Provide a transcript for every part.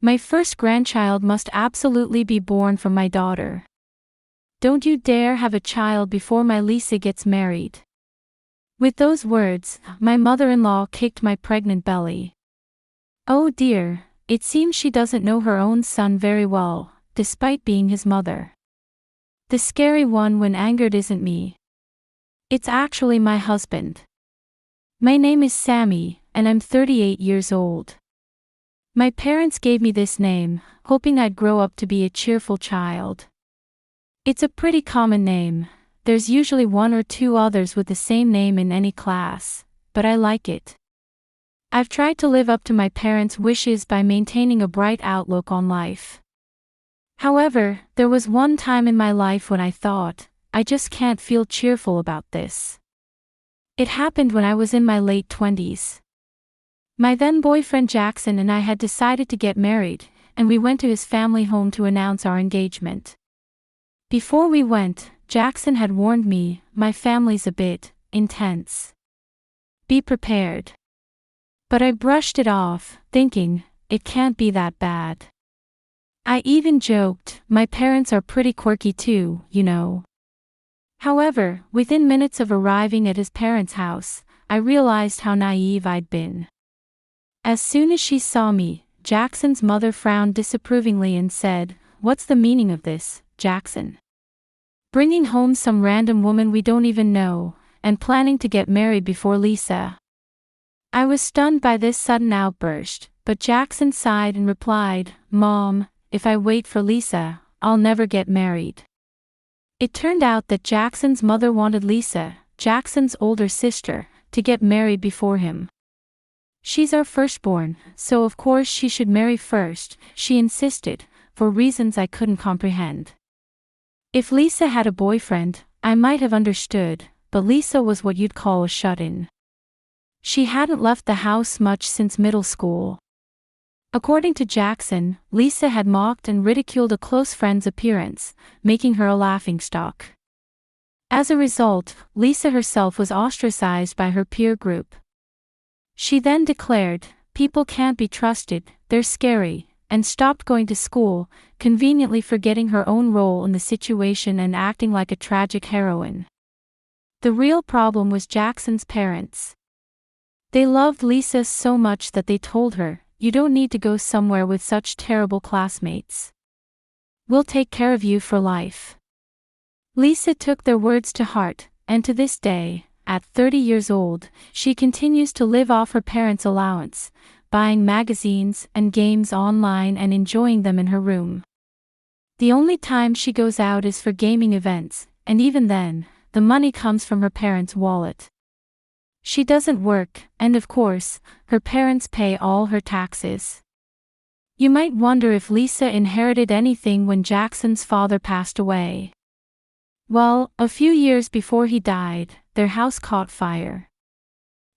My first grandchild must absolutely be born from my daughter. Don't you dare have a child before my Lisa gets married." With those words, my mother-in-law kicked my pregnant belly. Oh dear, it seems she doesn't know her own son very well, despite being his mother. The scary one when angered isn't me. It's actually my husband. My name is Sammy, and I'm 38 years old. My parents gave me this name, hoping I'd grow up to be a cheerful child. It's a pretty common name. There's usually one or two others with the same name in any class, but I like it. I've tried to live up to my parents' wishes by maintaining a bright outlook on life. However, there was one time in my life when I thought, I just can't feel cheerful about this. It happened when I was in my late 20s. My then boyfriend Jackson and I had decided to get married, and we went to his family home to announce our engagement. Before we went, Jackson had warned me, "My family's a bit intense. Be prepared." But I brushed it off, thinking, it can't be that bad. I even joked, "My parents are pretty quirky too, you know." However, within minutes of arriving at his parents' house, I realized how naive I'd been. As soon as she saw me, Jackson's mother frowned disapprovingly and said, "What's the meaning of this, Jackson? Bringing home some random woman we don't even know, and planning to get married before Lisa?" I was stunned by this sudden outburst, but Jackson sighed and replied, "Mom, if I wait for Lisa, I'll never get married." It turned out that Jackson's mother wanted Lisa, Jackson's older sister, to get married before him. "She's our firstborn, so of course she should marry first," she insisted, for reasons I couldn't comprehend. If Lisa had a boyfriend, I might have understood, but Lisa was what you'd call a shut-in. She hadn't left the house much since middle school. According to Jackson, Lisa had mocked and ridiculed a close friend's appearance, making her a laughingstock. As a result, Lisa herself was ostracized by her peer group. She then declared, "People can't be trusted, they're scary," and stopped going to school, conveniently forgetting her own role in the situation and acting like a tragic heroine. The real problem was Jackson's parents. They loved Lisa so much that they told her, "You don't need to go somewhere with such terrible classmates. We'll take care of you for life." Lisa took their words to heart, and to this day, at 30 years old, she continues to live off her parents' allowance, buying magazines and games online and enjoying them in her room. The only time she goes out is for gaming events, and even then, the money comes from her parents' wallet. She doesn't work, and of course, her parents pay all her taxes. You might wonder if Lisa inherited anything when Jackson's father passed away. Well, a few years before he died, their house caught fire.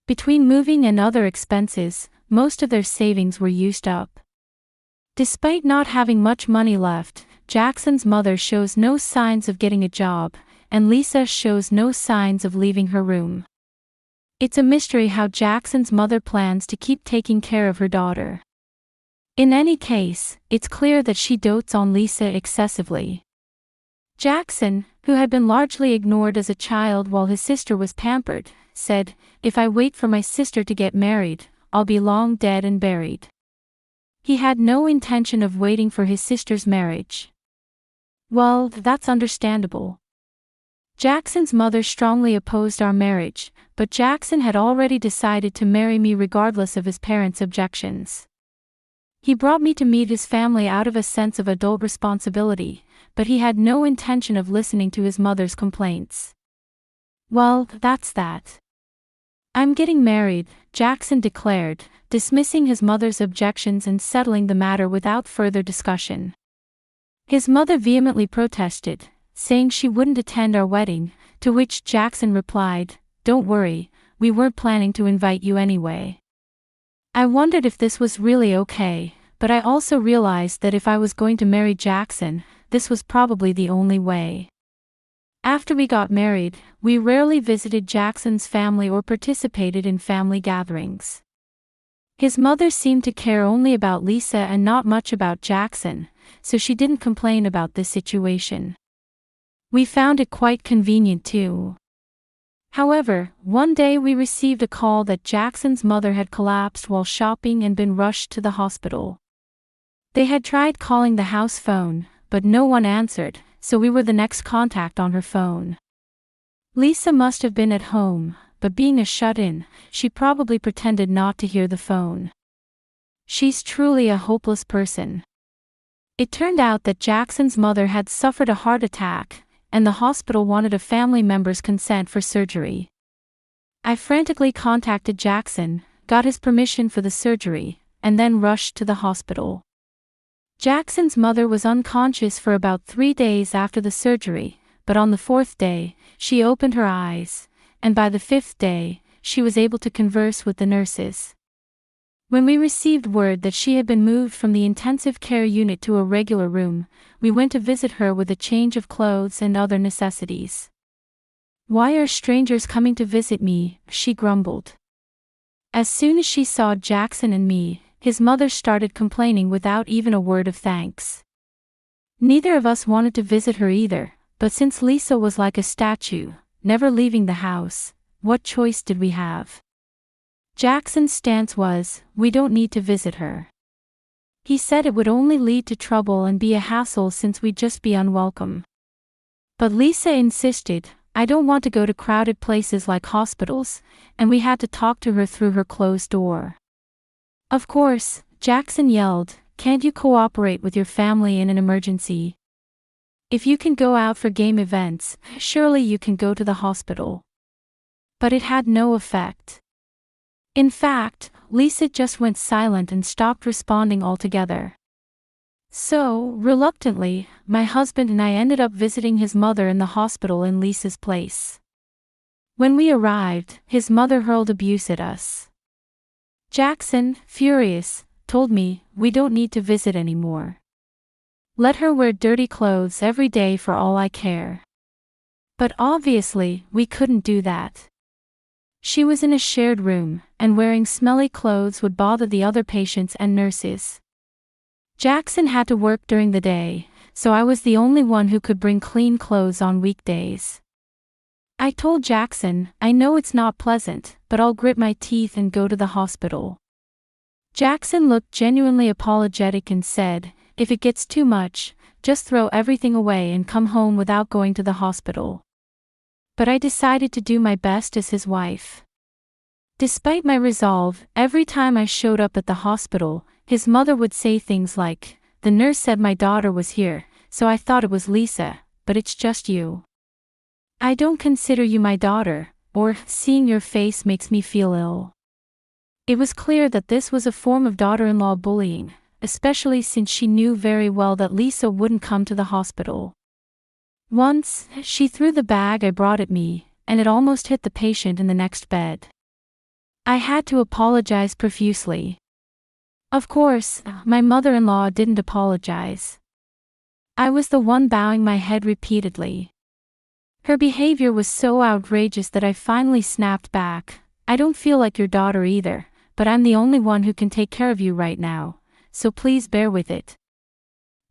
Between moving and other expenses, most of their savings were used up. Despite not having much money left, Jackson's mother shows no signs of getting a job, and Lisa shows no signs of leaving her room. It's a mystery how Jackson's mother plans to keep taking care of her daughter. In any case, it's clear that she dotes on Lisa excessively. Jackson, who had been largely ignored as a child while his sister was pampered, said, "If I wait for my sister to get married, I'll be long dead and buried." He had no intention of waiting for his sister's marriage. Well, that's understandable. Jackson's mother strongly opposed our marriage, but Jackson had already decided to marry me regardless of his parents' objections. He brought me to meet his family out of a sense of adult responsibility, but he had no intention of listening to his mother's complaints. Well, that's that. "I'm getting married," Jackson declared, dismissing his mother's objections and settling the matter without further discussion. His mother vehemently protested, saying she wouldn't attend our wedding, to which Jackson replied, "Don't worry, we weren't planning to invite you anyway." I wondered if this was really okay, but I also realized that if I was going to marry Jackson, this was probably the only way. After we got married, we rarely visited Jackson's family or participated in family gatherings. His mother seemed to care only about Lisa and not much about Jackson, so she didn't complain about this situation. We found it quite convenient too. However, one day we received a call that Jackson's mother had collapsed while shopping and been rushed to the hospital. They had tried calling the house phone, but no one answered, so we were the next contact on her phone. Lisa must have been at home, but being a shut-in, she probably pretended not to hear the phone. She's truly a hopeless person. It turned out that Jackson's mother had suffered a heart attack, and the hospital wanted a family member's consent for surgery. I frantically contacted Jackson, got his permission for the surgery, and then rushed to the hospital. Jackson's mother was unconscious for about 3 days after the surgery, but on the 4th day, she opened her eyes, and by the 5th day, she was able to converse with the nurses. When we received word that she had been moved from the intensive care unit to a regular room, we went to visit her with a change of clothes and other necessities. "Why are strangers coming to visit me?" she grumbled. As soon as she saw Jackson and me, his mother started complaining without even a word of thanks. Neither of us wanted to visit her either, but since Lisa was like a statue, never leaving the house, what choice did we have? Jackson's stance was, we don't need to visit her. He said it would only lead to trouble and be a hassle since we'd just be unwelcome. But Lisa insisted, I don't want to go to crowded places like hospitals, and we had to talk to her through her closed door. Of course, Jackson yelled, can't you cooperate with your family in an emergency? If you can go out for game events, surely you can go to the hospital. But it had no effect. In fact, Lisa just went silent and stopped responding altogether. So, reluctantly, my husband and I ended up visiting his mother in the hospital in Lisa's place. When we arrived, his mother hurled abuse at us. Jackson, furious, told me, we don't need to visit anymore. Let her wear dirty clothes every day for all I care. But obviously, we couldn't do that. She was in a shared room, and wearing smelly clothes would bother the other patients and nurses. Jackson had to work during the day, so I was the only one who could bring clean clothes on weekdays. I told Jackson, I know it's not pleasant, but I'll grit my teeth and go to the hospital. Jackson looked genuinely apologetic and said, if it gets too much, just throw everything away and come home without going to the hospital. But I decided to do my best as his wife. Despite my resolve, every time I showed up at the hospital, his mother would say things like, the nurse said my daughter was here, so I thought it was Lisa, but it's just you. I don't consider you my daughter, or, seeing your face makes me feel ill. It was clear that this was a form of daughter-in-law bullying, especially since she knew very well that Lisa wouldn't come to the hospital. Once, she threw the bag I brought at me, and it almost hit the patient in the next bed. I had to apologize profusely. Of course, my mother-in-law didn't apologize. I was the one bowing my head repeatedly. Her behavior was so outrageous that I finally snapped back, I don't feel like your daughter either, but I'm the only one who can take care of you right now, so please bear with it.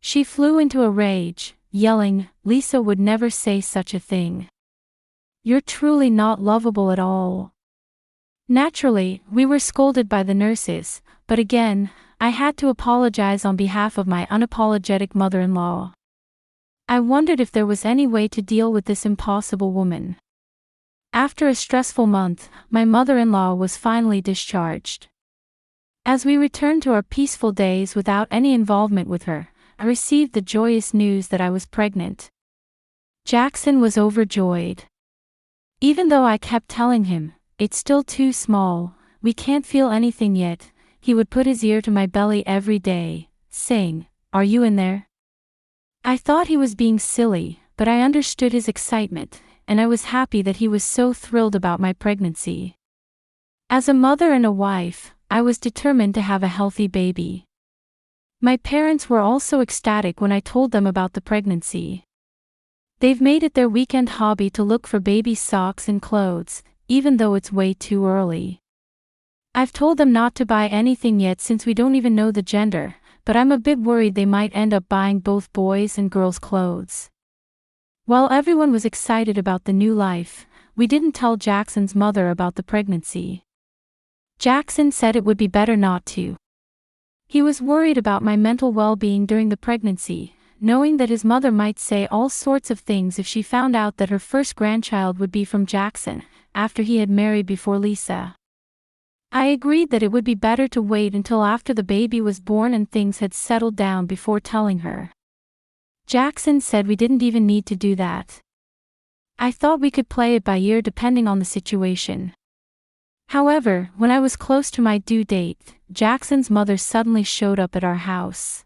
She flew into a rage, yelling, Lisa would never say such a thing. You're truly not lovable at all. Naturally, we were scolded by the nurses, but again, I had to apologize on behalf of my unapologetic mother-in-law. I wondered if there was any way to deal with this impossible woman. After a stressful month, my mother-in-law was finally discharged. As we returned to our peaceful days without any involvement with her, I received the joyous news that I was pregnant. Jackson was overjoyed. Even though I kept telling him, it's still too small, we can't feel anything yet, he would put his ear to my belly every day, saying, are you in there? I thought he was being silly, but I understood his excitement, and I was happy that he was so thrilled about my pregnancy. As a mother and a wife, I was determined to have a healthy baby. My parents were also ecstatic when I told them about the pregnancy. They've made it their weekend hobby to look for baby socks and clothes, even though it's way too early. I've told them not to buy anything yet since we don't even know the gender, but I'm a bit worried they might end up buying both boys' and girls' clothes. While everyone was excited about the new life, we didn't tell Jackson's mother about the pregnancy. Jackson said it would be better not to. He was worried about my mental well-being during the pregnancy, knowing that his mother might say all sorts of things if she found out that her first grandchild would be from Jackson, after he had married before Lisa. I agreed that it would be better to wait until after the baby was born and things had settled down before telling her. Jackson said we didn't even need to do that. I thought we could play it by ear depending on the situation. However, when I was close to my due date, Jackson's mother suddenly showed up at our house.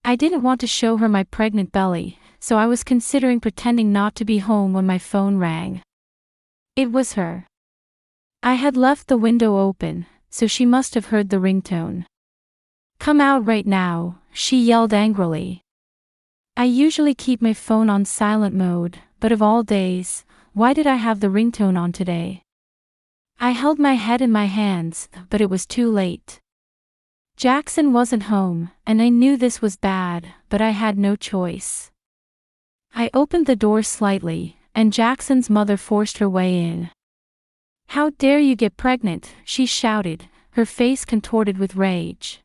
I didn't want to show her my pregnant belly, so I was considering pretending not to be home when my phone rang. It was her. I had left the window open, so she must have heard the ringtone. "Come out right now," she yelled angrily. I usually keep my phone on silent mode, but of all days, why did I have the ringtone on today? I held my head in my hands, but it was too late. Jackson wasn't home, and I knew this was bad, but I had no choice. I opened the door slightly, and Jackson's mother forced her way in. "How dare you get pregnant?" she shouted, her face contorted with rage.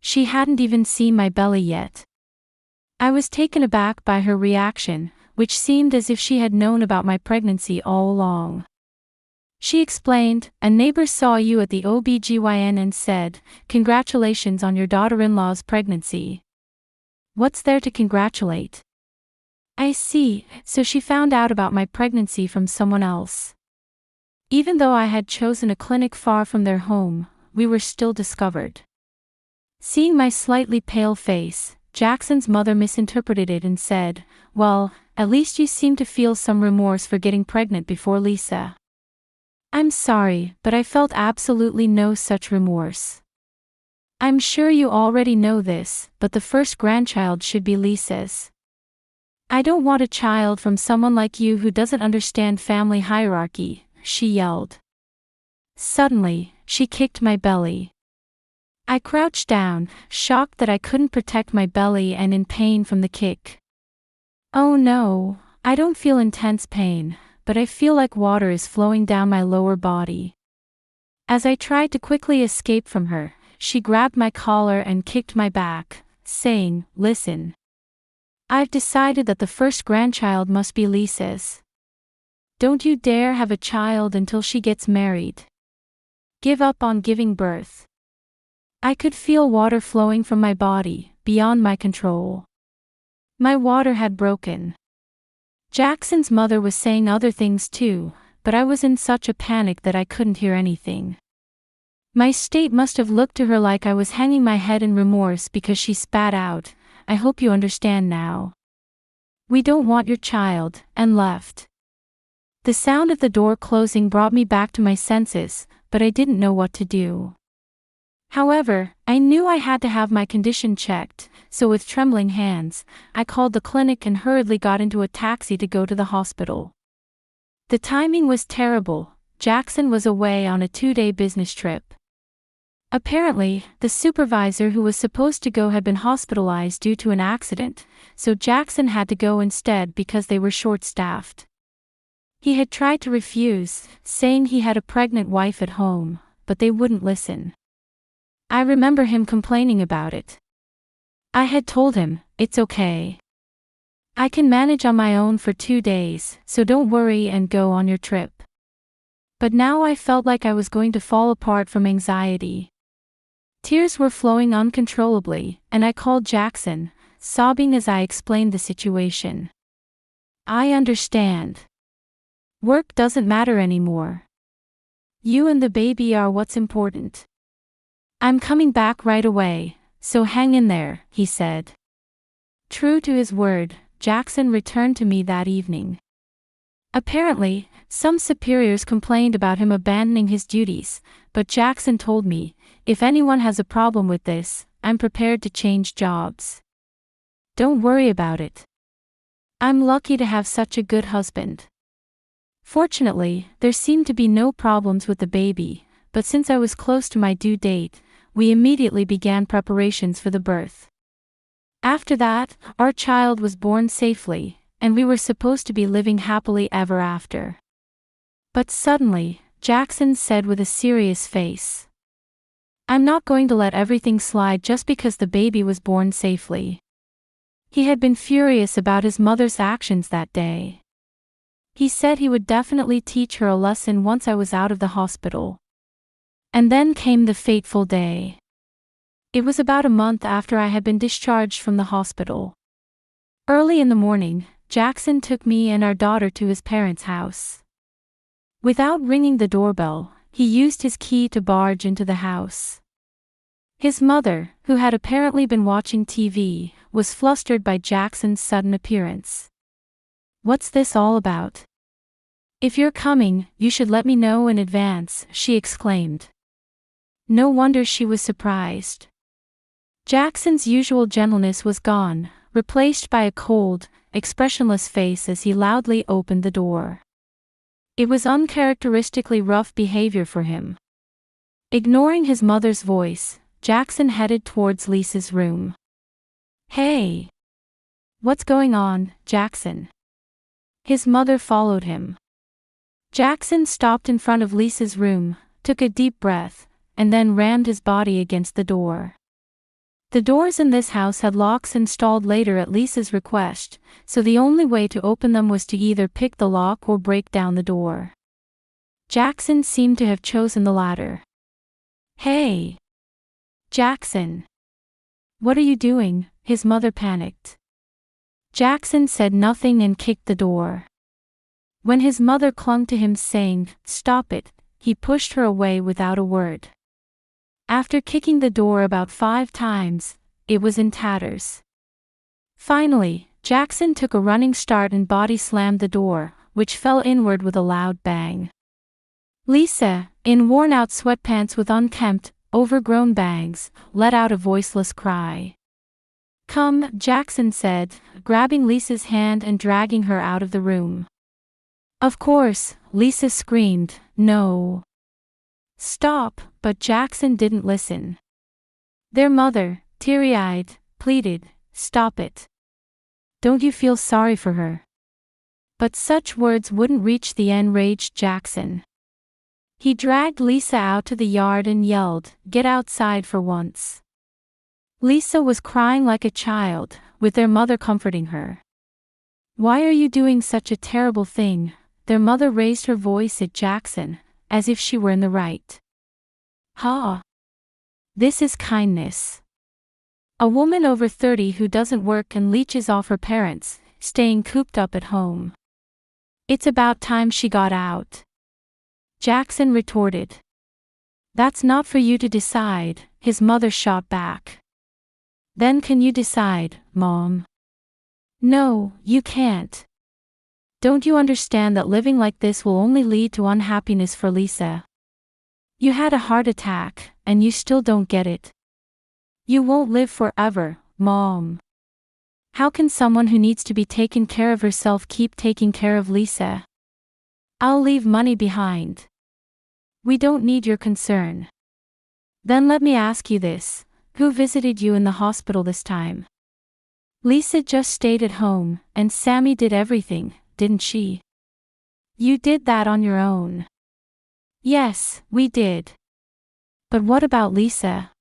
She hadn't even seen my belly yet. I was taken aback by her reaction, which seemed as if she had known about my pregnancy all along. She explained, "A neighbor saw you at the OB/GYN and said, 'Congratulations on your daughter-in-law's pregnancy.'" "What's there to congratulate?" "I see, so she found out about my pregnancy from someone else." Even though I had chosen a clinic far from their home, we were still discovered. Seeing my slightly pale face, Jackson's mother misinterpreted it and said, "Well, at least you seem to feel some remorse for getting pregnant before Lisa." "I'm sorry, but I felt absolutely no such remorse. I'm sure you already know this, but the first grandchild should be Lisa's. I don't want a child from someone like you who doesn't understand family hierarchy," she yelled. Suddenly, she kicked my belly. I crouched down, shocked that I couldn't protect my belly and in pain from the kick. Oh no, I don't feel intense pain, but I feel like water is flowing down my lower body. As I tried to quickly escape from her, she grabbed my collar and kicked my back, saying, "Listen. I've decided that the first grandchild must be Lisa's. Don't you dare have a child until she gets married. Give up on giving birth." I could feel water flowing from my body, beyond my control. My water had broken. Jackson's mother was saying other things too, but I was in such a panic that I couldn't hear anything. My state must have looked to her like I was hanging my head in remorse because she spat out, "I hope you understand now. We don't want your child," and left. The sound of the door closing brought me back to my senses, but I didn't know what to do. However, I knew I had to have my condition checked, so with trembling hands, I called the clinic and hurriedly got into a taxi to go to the hospital. The timing was terrible. Jackson was away on a 2-day business trip. Apparently, the supervisor who was supposed to go had been hospitalized due to an accident, so Jackson had to go instead because they were short-staffed. He had tried to refuse, saying he had a pregnant wife at home, but they wouldn't listen. I remember him complaining about it. I had told him, "It's okay. I can manage on my own for 2 days, so don't worry and go on your trip." But now I felt like I was going to fall apart from anxiety. Tears were flowing uncontrollably, and I called Jackson, sobbing as I explained the situation. "I understand. Work doesn't matter anymore. You and the baby are what's important. I'm coming back right away, so hang in there," he said. True to his word, Jackson returned to me that evening. Apparently, some superiors complained about him abandoning his duties, but Jackson told me, "If anyone has a problem with this, I'm prepared to change jobs. Don't worry about it. I'm lucky to have such a good husband." Fortunately, there seemed to be no problems with the baby, but since I was close to my due date, we immediately began preparations for the birth. After that, our child was born safely, and we were supposed to be living happily ever after. But suddenly, Jackson said with a serious face, "I'm not going to let everything slide just because the baby was born safely." He had been furious about his mother's actions that day. He said he would definitely teach her a lesson once I was out of the hospital. And then came the fateful day. It was about a month after I had been discharged from the hospital. Early in the morning, Jackson took me and our daughter to his parents' house. Without ringing the doorbell, he used his key to barge into the house. His mother, who had apparently been watching TV, was flustered by Jackson's sudden appearance. "What's this all about? If you're coming, you should let me know in advance," she exclaimed. No wonder she was surprised. Jackson's usual gentleness was gone, replaced by a cold, expressionless face as he loudly opened the door. It was uncharacteristically rough behavior for him. Ignoring his mother's voice, Jackson headed towards Lisa's room. "Hey! What's going on, Jackson?" His mother followed him. Jackson stopped in front of Lisa's room, took a deep breath, and then rammed his body against the door. The doors in this house had locks installed later at Lisa's request, so the only way to open them was to either pick the lock or break down the door. Jackson seemed to have chosen the latter. "Hey! Jackson! What are you doing?" his mother panicked. Jackson said nothing and kicked the door. When his mother clung to him saying, "Stop it," he pushed her away without a word. After kicking the door about 5 times, it was in tatters. Finally, Jackson took a running start and body slammed the door, which fell inward with a loud bang. Lisa, in worn-out sweatpants with unkempt, overgrown bangs, let out a voiceless cry. "Come," Jackson said, grabbing Lisa's hand and dragging her out of the room. Of course, Lisa screamed, "No! Stop," but Jackson didn't listen. Their mother, teary-eyed, pleaded, "Stop it. Don't you feel sorry for her?" But such words wouldn't reach the enraged Jackson. He dragged Lisa out to the yard and yelled, "Get outside for once." Lisa was crying like a child, with their mother comforting her. "Why are you doing such a terrible thing?" Their mother raised her voice at Jackson, as if she were in the right. "Ha! This is kindness. A woman over 30 who doesn't work and leeches off her parents, staying cooped up at home. It's about time she got out." Jackson retorted. "That's not for you to decide," his mother shot back. "Then can you decide, Mom?" "No, you can't. Don't you understand that living like this will only lead to unhappiness for Lisa? You had a heart attack, and you still don't get it. You won't live forever, Mom. How can someone who needs to be taken care of herself keep taking care of Lisa? I'll leave money behind. We don't need your concern. Then let me ask you this, who visited you in the hospital this time? Lisa just stayed at home, and Sammy did everything, didn't she? You did that on your own." "Yes, we did. But what about Lisa?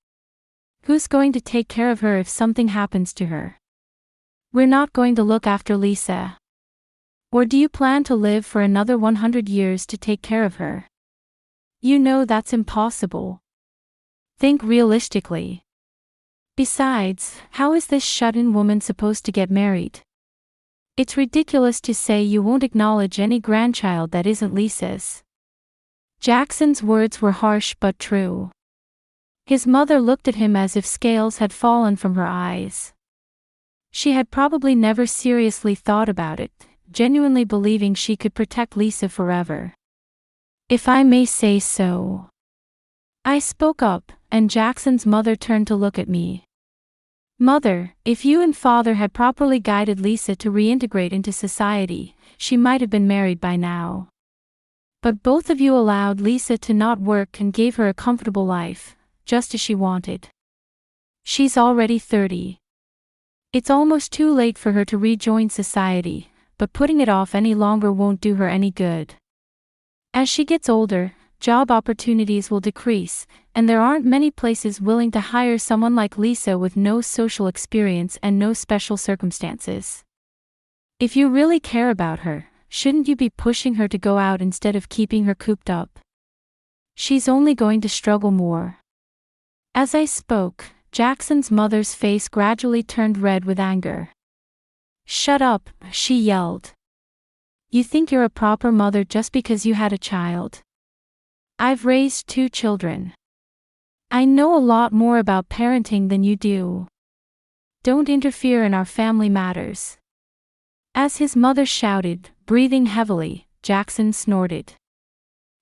Who's going to take care of her if something happens to her? We're not going to look after Lisa. Or do you plan to live for another 100 years to take care of her? You know that's impossible. Think realistically. Besides, how is this shut-in woman supposed to get married? It's ridiculous to say you won't acknowledge any grandchild that isn't Lisa's." Jackson's words were harsh but true. His mother looked at him as if scales had fallen from her eyes. She had probably never seriously thought about it, genuinely believing she could protect Lisa forever. "If I may say so." I spoke up, and Jackson's mother turned to look at me. "Mother, if you and Father had properly guided Lisa to reintegrate into society, she might have been married by now. But both of you allowed Lisa to not work and gave her a comfortable life, just as she wanted. She's already 30. It's almost too late for her to rejoin society, but putting it off any longer won't do her any good. As she gets older, job opportunities will decrease, and there aren't many places willing to hire someone like Lisa with no social experience and no special circumstances. If you really care about her, shouldn't you be pushing her to go out instead of keeping her cooped up? She's only going to struggle more. As I spoke, Jackson's mother's face gradually turned red with anger. "Shut up," she yelled. "You think you're a proper mother just because you had a child? I've raised 2 children. I know a lot more about parenting than you do. Don't interfere in our family matters." As his mother shouted, breathing heavily, Jackson snorted.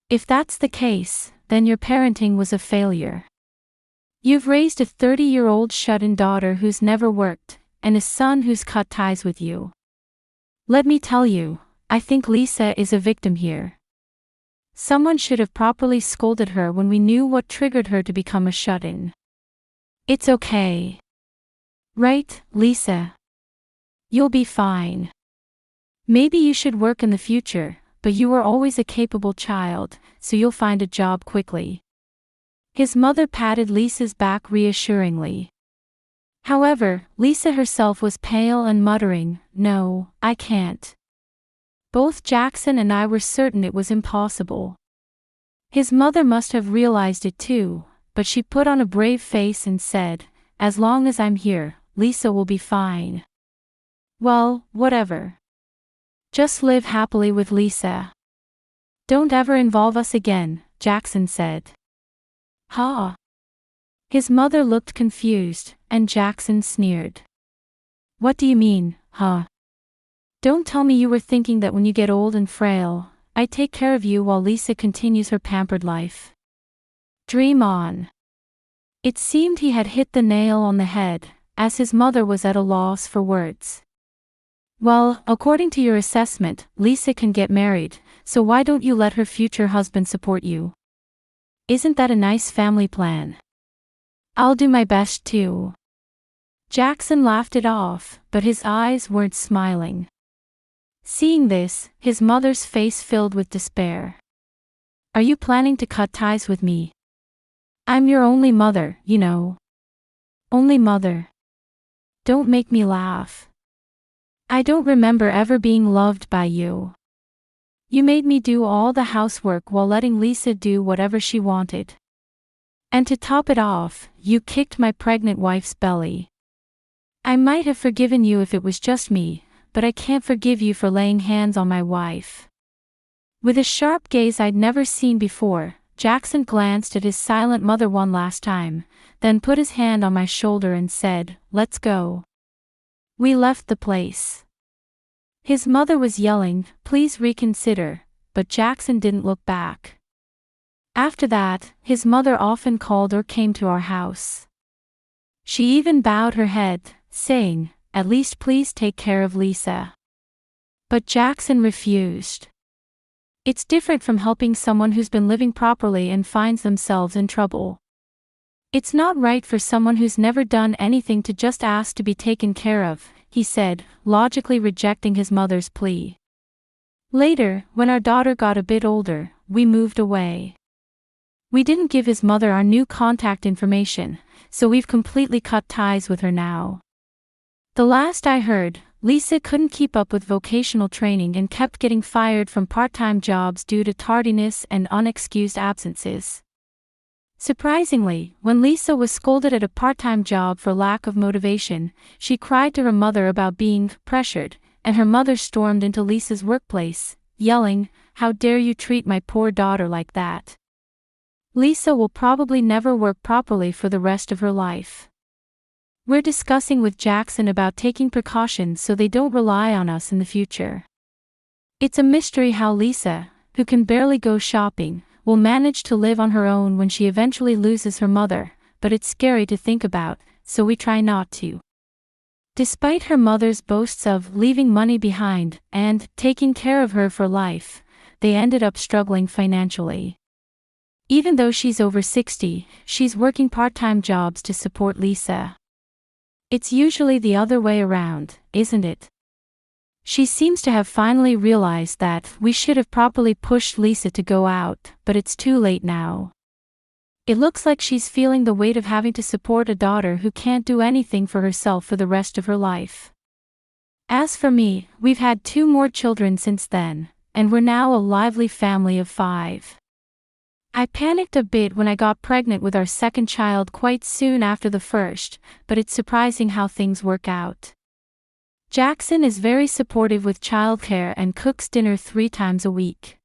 "If that's the case, then your parenting was a failure. You've raised a 30-year-old shut-in daughter who's never worked, and a son who's cut ties with you. Let me tell you, I think Lisa is a victim here. Someone should have properly scolded her when we knew what triggered her to become a shut-in. It's okay. Right, Lisa? You'll be fine. Maybe you should work in the future, but you were always a capable child, so you'll find a job quickly." His mother patted Lisa's back reassuringly. However, Lisa herself was pale and muttering, "No, I can't." Both Jackson and I were certain it was impossible. His mother must have realized it too, but she put on a brave face and said, "As long as I'm here, Lisa will be fine." "Well, whatever. Just live happily with Lisa. Don't ever involve us again," Jackson said. "Huh?" His mother looked confused, and Jackson sneered. "What do you mean, huh? Don't tell me you were thinking that when you get old and frail, I'd take care of you while Lisa continues her pampered life. Dream on." It seemed he had hit the nail on the head, as his mother was at a loss for words. "Well, according to your assessment, Lisa can get married, so why don't you let her future husband support you? Isn't that a nice family plan? I'll do my best too." Jackson laughed it off, but his eyes weren't smiling. Seeing this, his mother's face filled with despair. "Are you planning to cut ties with me? I'm your only mother, you know. Only mother. Don't make me laugh. I don't remember ever being loved by you. You made me do all the housework while letting Lisa do whatever she wanted. And to top it off, you kicked my pregnant wife's belly. I might have forgiven you if it was just me, but I can't forgive you for laying hands on my wife." With a sharp gaze I'd never seen before, Jackson glanced at his silent mother one last time, then put his hand on my shoulder and said, "Let's go." We left the place. His mother was yelling, "Please reconsider," but Jackson didn't look back. After that, his mother often called or came to our house. She even bowed her head, saying, "At least please take care of Lisa." But Jackson refused. It's different from helping someone who's been living properly and finds themselves in trouble. "It's not right for someone who's never done anything to just ask to be taken care of," he said, logically rejecting his mother's plea. Later, when our daughter got a bit older, we moved away. We didn't give his mother our new contact information, so we've completely cut ties with her now. The last I heard, Lisa couldn't keep up with vocational training and kept getting fired from part-time jobs due to tardiness and unexcused absences. Surprisingly, when Lisa was scolded at a part-time job for lack of motivation, she cried to her mother about being pressured, and her mother stormed into Lisa's workplace, yelling, "How dare you treat my poor daughter like that?" Lisa will probably never work properly for the rest of her life. We're discussing with Jackson about taking precautions so they don't rely on us in the future. It's a mystery how Lisa, who can barely go shopping, will manage to live on her own when she eventually loses her mother, but it's scary to think about, so we try not to. Despite her mother's boasts of leaving money behind and taking care of her for life, they ended up struggling financially. Even though she's over 60, she's working part-time jobs to support Lisa. It's usually the other way around, isn't it? She seems to have finally realized that we should have properly pushed Lisa to go out, but it's too late now. It looks like she's feeling the weight of having to support a daughter who can't do anything for herself for the rest of her life. As for me, we've had 2 more children since then, and we're now a lively family of 5. I panicked a bit when I got pregnant with our second child quite soon after the first, but it's surprising how things work out. Jackson is very supportive with childcare and cooks dinner 3 times a week.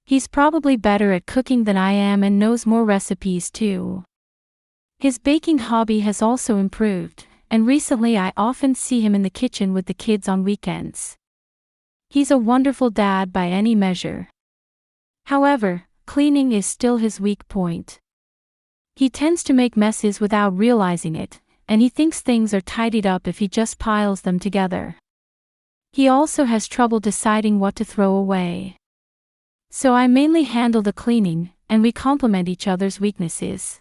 He's probably better at cooking than I am and knows more recipes too. His baking hobby has also improved, and recently I often see him in the kitchen with the kids on weekends. He's a wonderful dad by any measure. However, cleaning is still his weak point. He tends to make messes without realizing it, and he thinks things are tidied up if he just piles them together. He also has trouble deciding what to throw away. So I mainly handle the cleaning, and we complement each other's weaknesses.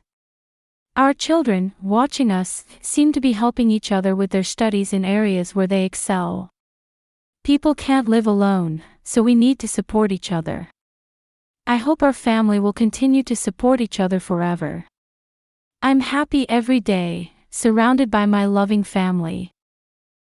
Our children, watching us, seem to be helping each other with their studies in areas where they excel. People can't live alone, so we need to support each other. I hope our family will continue to support each other forever. I'm happy every day, surrounded by my loving family.